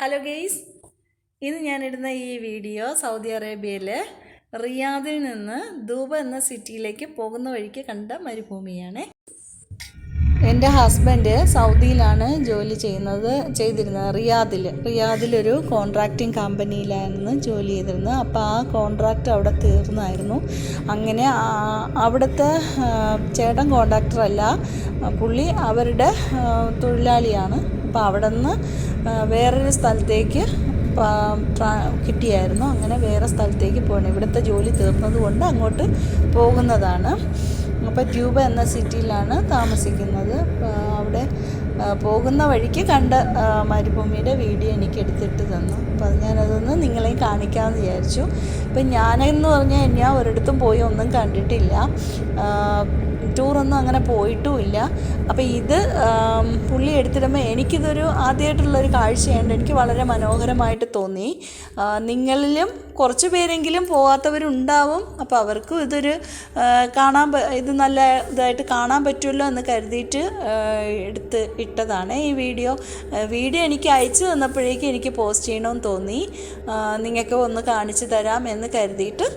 Hello guys, ഇന്ന് ഞാനിടുന്ന ഈ വീഡിയോ സൗദി അറേബ്യയിലെ റിയാദിൽ നിന്ന് ദൂബ എന്ന സിറ്റിയിലേക്ക് പോകുന്ന വഴിക്ക് കണ്ട മരുഭൂമിയാണ്. എൻ്റെ ഹസ്ബൻഡ് സൗദിയിലാണ് ജോലി ചെയ്തിരുന്നത്. റിയാദിലൊരു കോൺട്രാക്റ്റിംഗ് കമ്പനിയിലായിരുന്നു ജോലി ചെയ്തിരുന്നത്. അപ്പോൾ ആ കോൺട്രാക്റ്റ് അവിടെ തീർന്നായിരുന്നു. അങ്ങനെ അവിടുത്തെ ചേട്ടൻ കോൺട്രാക്ടറല്ല, പുള്ളി അവരുടെ തൊഴിലാളിയാണ്. അപ്പോൾ അവിടെ നിന്ന് വേറൊരു സ്ഥലത്തേക്ക് കിട്ടിയായിരുന്നു. അങ്ങനെ വേറെ സ്ഥലത്തേക്ക് പോകണം. ഇവിടുത്തെ ജോലി തീർന്നത് കൊണ്ട് അങ്ങോട്ട് പോകുന്നതാണ്. അപ്പോൾ ട്യൂബ എന്ന സിറ്റിയിലാണ് താമസിക്കുന്നത്. അവിടെ പോകുന്ന വഴിക്ക് കണ്ട മരുഭൂമിയുടെ വീഡിയോ എനിക്ക് എടുത്തിട്ട് തന്നു. അപ്പോൾ അത് ഞാനതൊന്ന് നിങ്ങളെയും കാണിക്കാമെന്ന് വിചാരിച്ചു. ഇപ്പം ഞാനെന്ന് പറഞ്ഞാൽ ഞാൻ ഒരിടത്തും പോയി ഒന്നും കണ്ടിട്ടില്ല, ടൂറൊന്നും അങ്ങനെ പോയിട്ടുമില്ല. അപ്പോൾ ഇത് പുള്ളി എടുത്തിടുമ്പോൾ എനിക്കിതൊരു ആദ്യമായിട്ടുള്ളൊരു കാഴ്ചയുണ്ട്. എനിക്ക് വളരെ മനോഹരമായിട്ട് തോന്നി. നിങ്ങളിലും കുറച്ച് പേരെങ്കിലും പോകാത്തവരുണ്ടാവും. അപ്പോൾ അവർക്കും ഇതൊരു ഇത് നല്ല ഇതായിട്ട് കാണാൻ പറ്റുമല്ലോ എന്ന് കരുതിയിട്ട് എടുത്ത് ഇട്ടതാണ് ഈ വീഡിയോ. എനിക്ക് അയച്ചു തന്നപ്പോഴേക്കും എനിക്ക് പോസ്റ്റ് ചെയ്യണമെന്ന് തോന്നി. നിങ്ങൾക്ക് ഒന്ന് കാണിച്ചു തരാം എന്ന് കരുതിയിട്ട്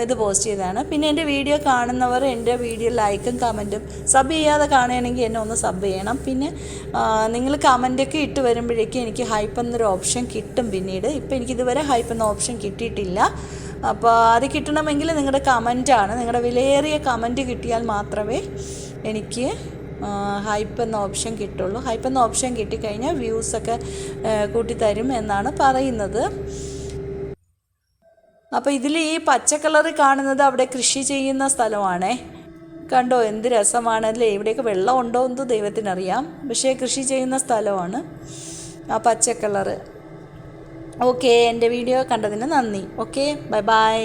ഇത് പോസ്റ്റ് ചെയ്തതാണ്. പിന്നെ എൻ്റെ വീഡിയോ കാണുന്നവർ എൻ്റെ വീഡിയോ ലൈക്കും കമൻറ്റും, സബ് ചെയ്യാതെ കാണുകയാണെങ്കിൽ എന്നെ ഒന്ന് സബ് ചെയ്യണം. പിന്നെ നിങ്ങൾ കമൻറ്റൊക്കെ ഇട്ട് വരുമ്പോഴേക്കും എനിക്ക് ഹൈപ്പ് എന്നൊരു ഓപ്ഷൻ കിട്ടും പിന്നീട്. ഇപ്പോൾ എനിക്കിതുവരെ ഹൈപ്പ് എന്ന ഓപ്ഷൻ കിട്ടിയിട്ടില്ല. അപ്പോൾ അത് കിട്ടണമെങ്കിൽ നിങ്ങളുടെ കമൻറ്റാണ്, നിങ്ങളുടെ വിലയേറിയ കമൻറ്റ് കിട്ടിയാൽ മാത്രമേ എനിക്ക് ഹൈപ്പ് എന്ന ഓപ്ഷൻ കിട്ടുള്ളൂ. ഹൈപ്പ് എന്ന ഓപ്ഷൻ കിട്ടിക്കഴിഞ്ഞാൽ വ്യൂസൊക്കെ കൂട്ടിത്തരും എന്നാണ് പറയുന്നത്. അപ്പോൾ ഇതിൽ ഈ പച്ച കളറ് കാണുന്നത് അവിടെ കൃഷി ചെയ്യുന്ന സ്ഥലമാണേ. കണ്ടോ എന്ത് രസമാണല്ലേ. ഇവിടെയൊക്കെ വെള്ളം ഉണ്ടോ എന്ന് ദൈവത്തിനറിയാം, പക്ഷേ കൃഷി ചെയ്യുന്ന സ്ഥലമാണ് ആ പച്ച കളറ്. ഓക്കെ, എൻ്റെ വീഡിയോ കണ്ടതിന് നന്ദി. Okay, bye bye.